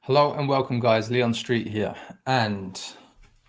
Hello and welcome, guys. Leon Street here, and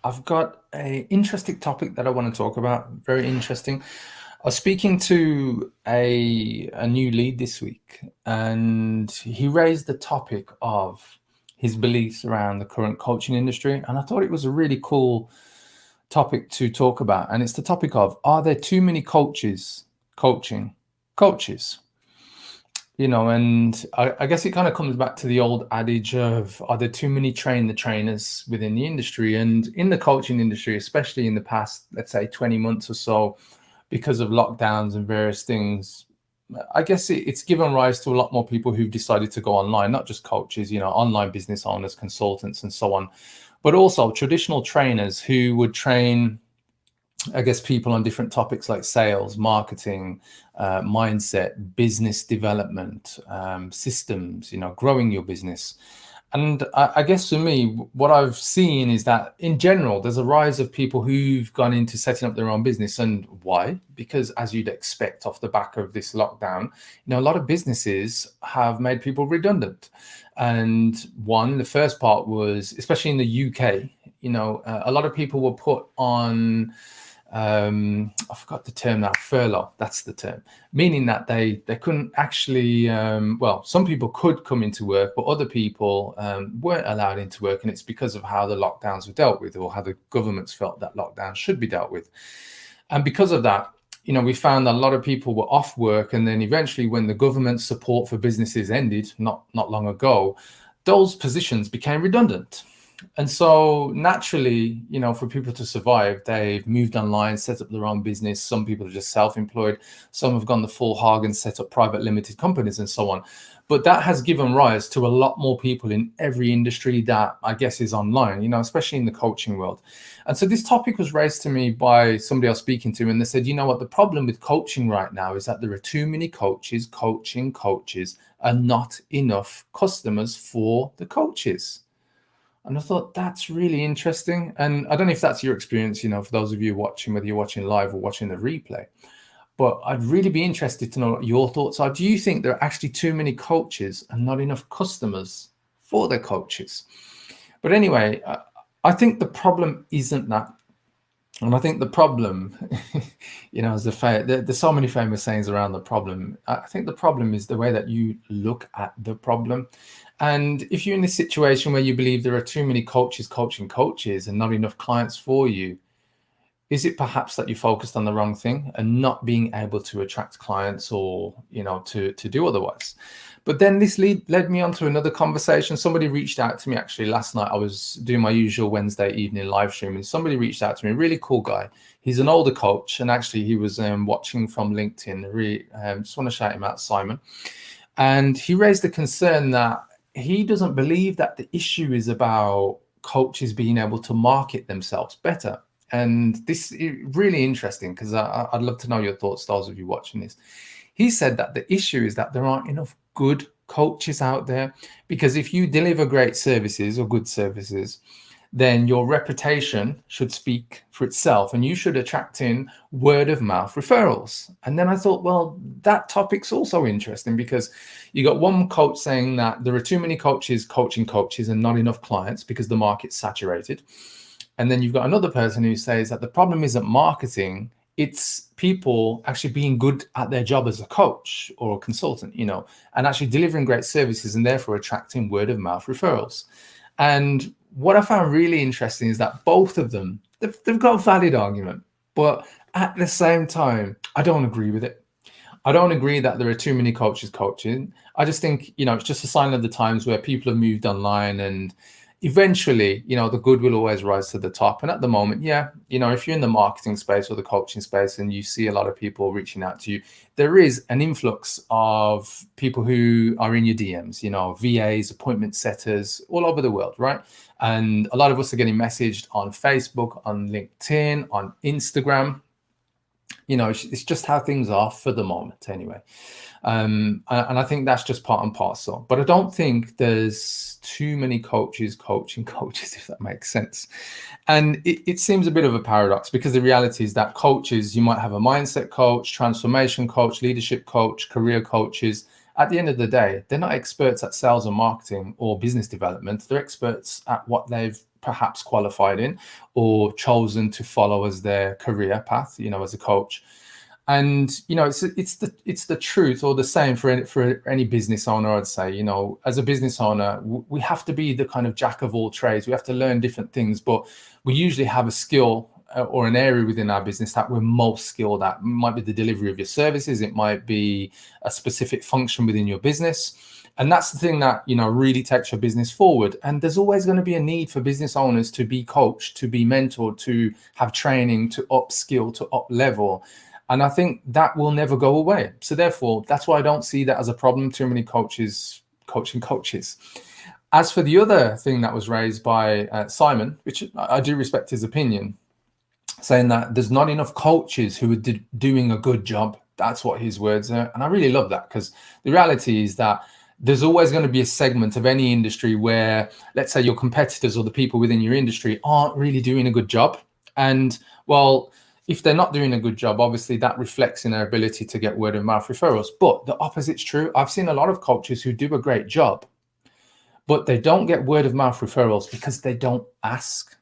I've got a interesting topic that I want to talk about. Very interesting. I was speaking to a new lead this week, and he raised the topic of his beliefs around the current coaching industry, and I thought it was a really cool topic to talk about. And it's the topic of: are there too many coaches coaching coaches? And I guess it kind of comes back to the old adage of, are there too many train the trainers within the industry? And in the coaching industry, especially in the past, let's say 20 months or so, because of lockdowns and various things, I guess it's given rise to a lot more people who've decided to go online, not just coaches, online business owners, consultants, and so on, but also traditional trainers who would train, I guess, people on different topics like sales, marketing, mindset, business development, systems, growing your business. And I guess for me, what I've seen is that in general, there's a rise of people who've gone into setting up their own business. And why? Because as you'd expect off the back of this lockdown, a lot of businesses have made people redundant. And the first part was, especially in the UK, a lot of people were put on, I forgot the term now, furlough, that's the term, meaning that they couldn't actually, some people could come into work, but other people weren't allowed into work. And it's because of how the lockdowns were dealt with, or how the governments felt that lockdown should be dealt with. And because of that, we found that a lot of people were off work. And then eventually, when the government support for businesses ended, not long ago, those positions became redundant. And so naturally, for people to survive, they've moved online, set up their own business. Some people are just self-employed. Some have gone the full hog and set up private limited companies and so on. But that has given rise to a lot more people in every industry that I guess is online, especially in the coaching world. And so this topic was raised to me by somebody I was speaking to, and they said, what, the problem with coaching right now is that there are too many coaches coaching coaches and not enough customers for the coaches. And I thought that's really interesting. And I don't know if that's your experience, for those of you watching, whether you're watching live or watching the replay. But I'd really be interested to know what your thoughts are. Do you think there are actually too many coaches and not enough customers for their coaches? But anyway, I think the problem isn't that. And I think the problem, there's so many famous sayings around the problem. I think the problem is the way that you look at the problem. And if you're in this situation where you believe there are too many coaches coaching coaches and not enough clients for you, is it perhaps that you focused on the wrong thing and not being able to attract clients, or, to do otherwise? But then this led me on to another conversation. Somebody reached out to me actually last night. I was doing my usual Wednesday evening live stream, and somebody reached out to me, a really cool guy. He's an older coach, and actually he was watching from LinkedIn. Really, just want to shout him out, Simon. And he raised the concern that he doesn't believe that the issue is about coaches being able to market themselves better. And this is really interesting, because I'd love to know your thoughts, those of you watching this. He said that the issue is that there aren't enough good coaches out there, because if you deliver great services or good services, then your reputation should speak for itself, and you should attract in word of mouth referrals. And then I thought, well, that topic's also interesting, because you got one coach saying that there are too many coaches coaching coaches and not enough clients because the market's saturated. And then you've got another person who says that the problem isn't marketing, it's people actually being good at their job as a coach or a consultant, and actually delivering great services and therefore attracting word of mouth referrals. And what I found really interesting is that both of them, they've got a valid argument, but at the same time, I don't agree with it. I don't agree that there are too many coaches coaching. I just think, it's just a sign of the times where people have moved online, and eventually, the good will always rise to the top. And at the moment, if you're in the marketing space or the coaching space and you see a lot of people reaching out to you, there is an influx of people who are in your DMs, VAs, appointment setters all over the world, right? And a lot of us are getting messaged on Facebook, on LinkedIn, on Instagram. It's just how things are for the moment anyway. And I think that's just part and parcel. But I don't think there's too many coaches coaching coaches, if that makes sense. And it seems a bit of a paradox, because the reality is that coaches, you might have a mindset coach, transformation coach, leadership coach, career coaches, at the end of the day, they're not experts at sales or marketing or business development. They're experts at what they've perhaps qualified in or chosen to follow as their career path, as a coach. And it's the truth, or the same for any business owner. I'd say, as a business owner, we have to be the kind of jack of all trades. We have to learn different things, but we usually have a skill or an area within our business that we're most skilled at. It might be the delivery of your services, it might be a specific function within your business. And that's the thing that really takes your business forward. And there's always going to be a need for business owners to be coached, to be mentored, to have training, to upskill, to up level. And I think that will never go away. So therefore, that's why I don't see that as a problem. Too many coaches coaching coaches. As for the other thing that was raised by Simon, which I do respect his opinion, saying that there's not enough coaches who are doing a good job. That's what his words are. And I really love that, because the reality is that there's always going to be a segment of any industry where, let's say, your competitors or the people within your industry aren't really doing a good job. And well, if they're not doing a good job, obviously that reflects in their ability to get word of mouth referrals. But the opposite's true. I've seen a lot of coaches who do a great job, but they don't get word of mouth referrals because they don't ask.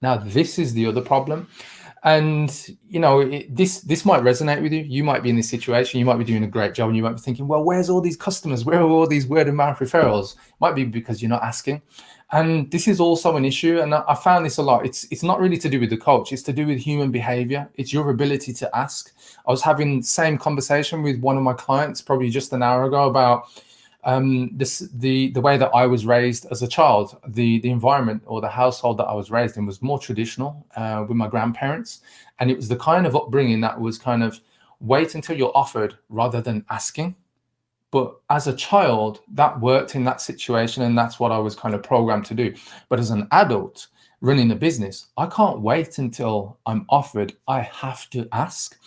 Now, this is the other problem. And, this might resonate with you. You might be in this situation. You might be doing a great job and you might be thinking, well, where's all these customers? Where are all these word of mouth referrals? Might be because you're not asking. And this is also an issue. And I found this a lot. It's not really to do with the coach. It's to do with human behavior. It's your ability to ask. I was having the same conversation with one of my clients probably just an hour ago about the way that I was raised as a child. The environment or the household that I was raised in was more traditional with my grandparents. And it was the kind of upbringing that was kind of wait until you're offered rather than asking. But as a child, that worked in that situation, and that's what I was kind of programmed to do. But as an adult running a business, I can't wait until I'm offered. I have to ask.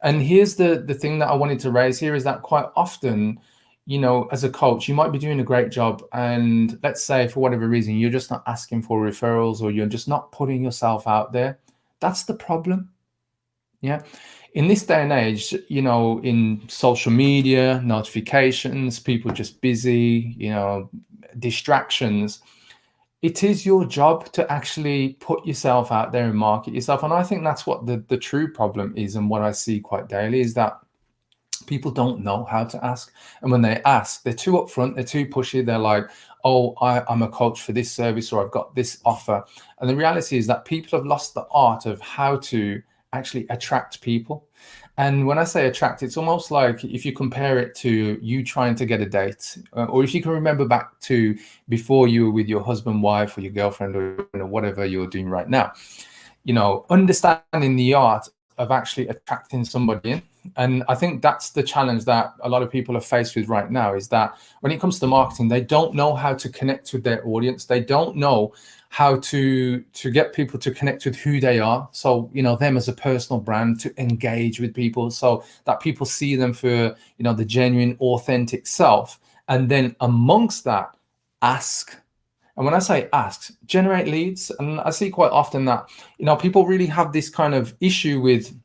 And here's the thing that I wanted to raise here is that quite often, as a coach, you might be doing a great job. And let's say for whatever reason, you're just not asking for referrals, or you're just not putting yourself out there. That's the problem. Yeah. In this day and age, in social media, notifications, people just busy, distractions, it is your job to actually put yourself out there and market yourself. And I think that's what the true problem is. And what I see quite daily is that people don't know how to ask. And when they ask, they're too upfront, they're too pushy. They're like, oh, I'm a coach for this service, or I've got this offer. And the reality is that people have lost the art of how to actually attract people. And when I say attract, it's almost like if you compare it to you trying to get a date, or if you can remember back to before you were with your husband, wife, or your girlfriend, or whatever you're doing right now, understanding the art of actually attracting somebody in. And I think that's the challenge that a lot of people are faced with right now, is that when it comes to marketing, they don't know how to connect with their audience. They don't know how to get people to connect with who they are. So, them as a personal brand, to engage with people so that people see them for, the genuine, authentic self. And then amongst that, ask. And when I say ask, generate leads. And I see quite often that, people really have this kind of issue with,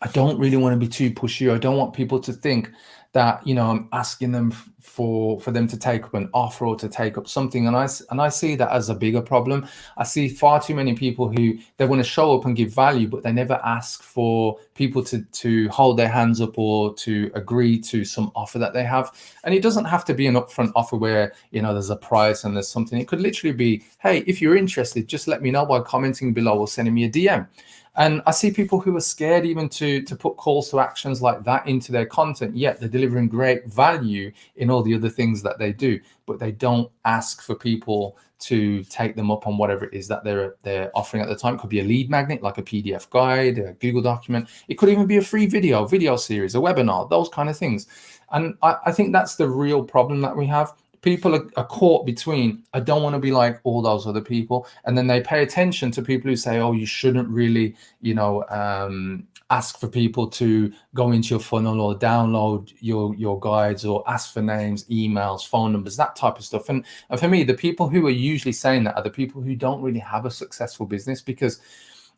I don't really want to be too pushy. I don't want people to think that, I'm asking them for them to take up an offer or to take up something. And I see that as a bigger problem. I see far too many people who they want to show up and give value, but they never ask for people to hold their hands up or to agree to some offer that they have. And it doesn't have to be an upfront offer where, there's a price and there's something. It could literally be, hey, if you're interested, just let me know by commenting below or sending me a DM. And I see people who are scared even to put calls to actions like that into their content, yet they're delivering great value in all the other things that they do, but they don't ask for people to take them up on whatever it is that they're offering at the time. It could be a lead magnet, like a PDF guide, a Google document. It could even be a free video series, a webinar, those kind of things. And I think that's the real problem that we have. People are caught between, I don't want to be like all those other people. And then they pay attention to people who say, oh, you shouldn't really, ask for people to go into your funnel or download your guides or ask for names, emails, phone numbers, that type of stuff. And for me, the people who are usually saying that are the people who don't really have a successful business, because,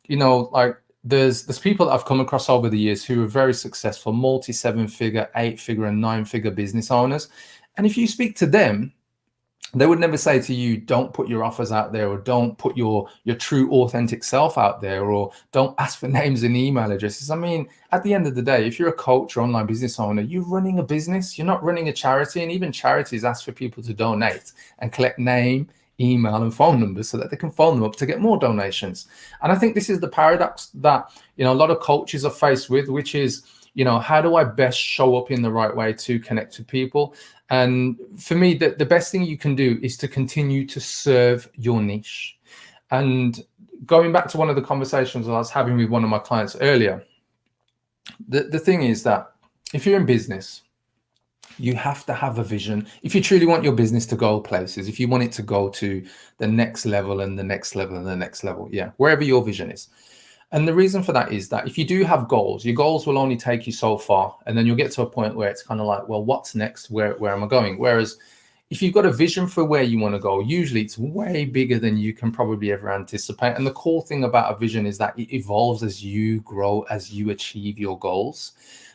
like there's people that I've come across over the years who are very successful, multi 7-figure, 8-figure, and 9-figure business owners. And if you speak to them, they would never say to you, don't put your offers out there, or don't put your true authentic self out there, or don't ask for names and email addresses. I mean, at the end of the day, if you're a coach or online business owner, you're running a business, you're not running a charity. And even charities ask for people to donate and collect name, email, and phone numbers so that they can phone them up to get more donations. And I think this is the paradox that, a lot of coaches are faced with, which is, how do I best show up in the right way to connect with people? And for me, the best thing you can do is to continue to serve your niche. And going back to one of the conversations I was having with one of my clients earlier, the thing is that if you're in business, you have to have a vision. If you truly want your business to go places, if you want it to go to the next level and the next level and the next level, wherever your vision is. And the reason for that is that if you do have goals, your goals will only take you so far. And then you'll get to a point where it's kind of like, well, what's next? Where am I going? Whereas if you've got a vision for where you want to go, usually it's way bigger than you can probably ever anticipate. And the cool thing about a vision is that it evolves as you grow, as you achieve your goals.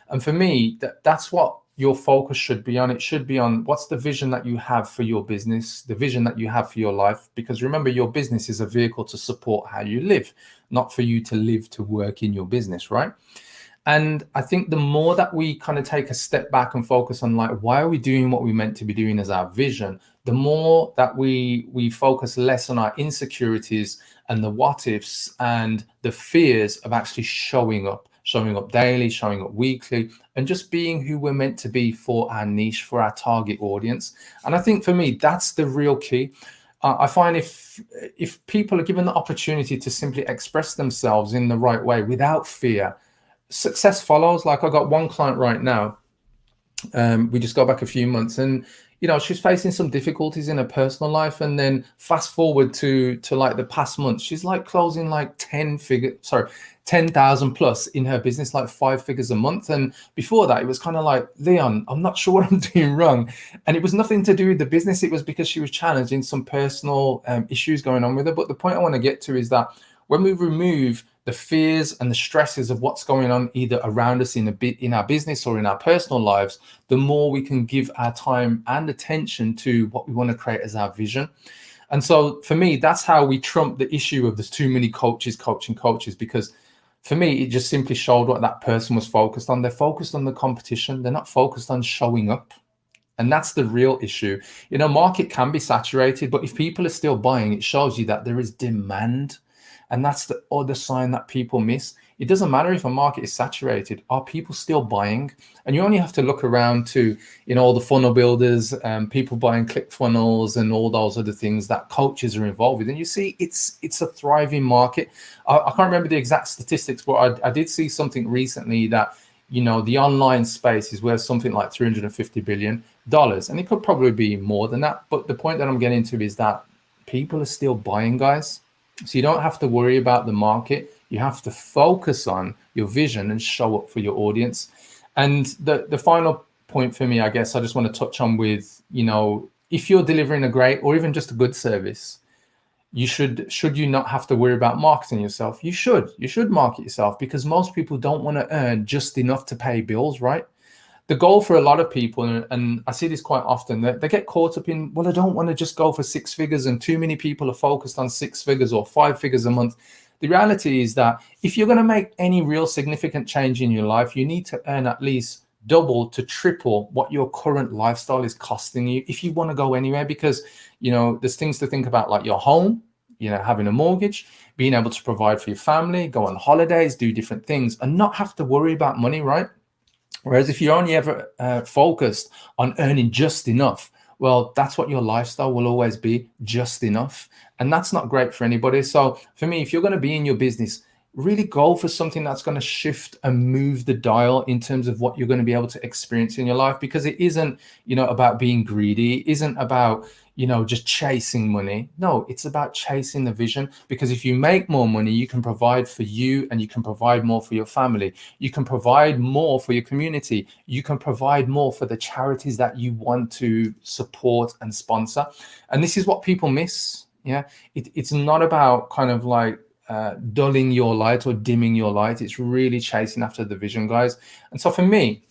And for me, that's what your focus should be on. It should be on what's the vision that you have for your business, the vision that you have for your life. Because remember, your business is a vehicle to support how you live, not for you to live to work in your business, right? And I think the more that we kind of take a step back and focus on, like, why are we doing what we meant to be doing as our vision, the more that we focus less on our insecurities and the what ifs and the fears of actually showing up daily, showing up weekly, and just being who we're meant to be for our niche, for our target audience. And I think for me, that's the real key. I find if people are given the opportunity to simply express themselves in the right way without fear, success follows. Like, I got one client right now. We just go back a few months, and she's facing some difficulties in her personal life. And then fast forward to like the past month, she's like closing like 10,000 plus in her business, like 5 figures a month. And before that, it was kind of like, Leon, I'm not sure what I'm doing wrong. And it was nothing to do with the business. It was because she was challenging some personal issues going on with her. But the point I want to get to is that when we remove the fears and the stresses of what's going on either around us in our business or in our personal lives, the more we can give our time and attention to what we want to create as our vision. And so for me, that's how we trump the issue of there's too many coaches coaching coaches, because for me, it just simply showed what that person was focused on. They're focused on the competition. They're not focused on showing up. And that's the real issue. Market can be saturated, but if people are still buying, it shows you that there is demand. And that's the other sign that people miss. It doesn't matter if a market is saturated. Are people still buying? And you only have to look around to, all the funnel builders, people buying ClickFunnels and all those other things that coaches are involved with. And you see it's a thriving market. I can't remember the exact statistics, but I did see something recently that, the online space is worth something like $350 billion. And it could probably be more than that. But the point that I'm getting to is that people are still buying, guys. So you don't have to worry about the market. You have to focus on your vision and show up for your audience. And the final point for me, I guess I just want to touch on with, if you're delivering a great or even just a good service, should you not have to worry about marketing yourself? You should market yourself, because most people don't want to earn just enough to pay bills, right? The goal for a lot of people, and I see this quite often, they get caught up in, well, I don't want to just go for 6 figures, and too many people are focused on 6 figures or 5 figures a month. The reality is that if you're going to make any real significant change in your life, you need to earn at least double to triple what your current lifestyle is costing you if you want to go anywhere. Because, there's things to think about, like your home, having a mortgage, being able to provide for your family, go on holidays, do different things, and not have to worry about money, right? Whereas if you're only ever focused on earning just enough, well, that's what your lifestyle will always be, just enough. And that's not great for anybody. So for me, if you're going to be in your business, really go for something that's going to shift and move the dial in terms of what you're going to be able to experience in your life. Because it isn't, about being greedy. It isn't about, just chasing money. No, it's about chasing the vision. Because if you make more money, you can provide for you, and you can provide more for your family. You can provide more for your community. You can provide more for the charities that you want to support and sponsor. And this is what people miss. Yeah, it's not about kind of like dulling your light or dimming your light. It's really chasing after the vision, guys. And so for me,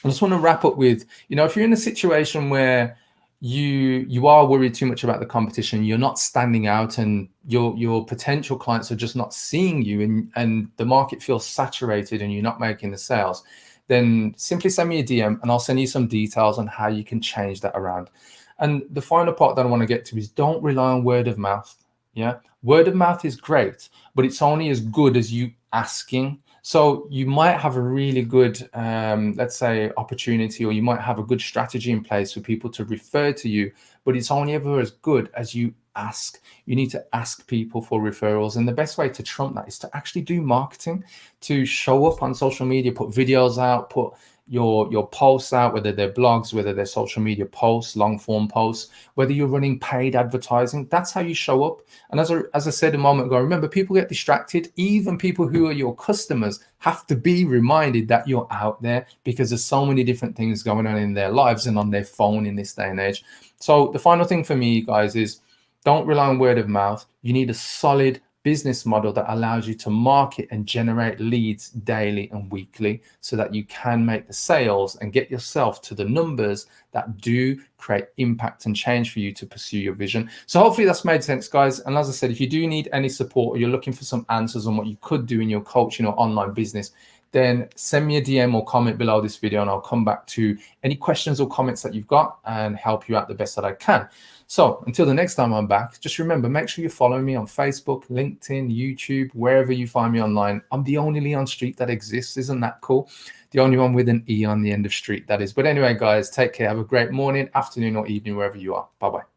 I just want to wrap up with, if you're in a situation where you are worried too much about the competition, you're not standing out, and your potential clients are just not seeing you, and the market feels saturated and you're not making the sales, then simply send me a DM and I'll send you some details on how you can change that around. And the final part that I want to get to is, don't rely on word of mouth. Yeah, word of mouth is great, but it's only as good as you asking. So you might have a really good, let's say, opportunity, or you might have a good strategy in place for people to refer to you, but it's only ever as good as you ask. You need to ask people for referrals. And the best way to trump that is to actually do marketing, to show up on social media, put videos out, put your posts out, whether they're blogs, whether they're social media posts, long form posts, whether you're running paid advertising. That's how you show up. And as I said a moment ago, remember, people get distracted. Even people who are your customers have to be reminded that you're out there, because there's so many different things going on in their lives and on their phone in this day and age. So the final thing for me, guys, is don't rely on word of mouth. You need a solid business model that allows you to market and generate leads daily and weekly, so that you can make the sales and get yourself to the numbers that do create impact and change for you to pursue your vision. So hopefully that's made sense, guys. And as I said, if you do need any support, or you're looking for some answers on what you could do in your coaching or online business, then send me a DM or comment below this video, and I'll come back to any questions or comments that you've got and help you out the best that I can. So until the next time I'm back, just remember, make sure you follow me on Facebook, LinkedIn, YouTube, wherever you find me online. I'm the only Leon Street that exists. Isn't that cool? The only one with an E on the end of street, that is. But anyway, guys, take care. Have a great morning, afternoon, or evening, wherever you are. Bye-bye.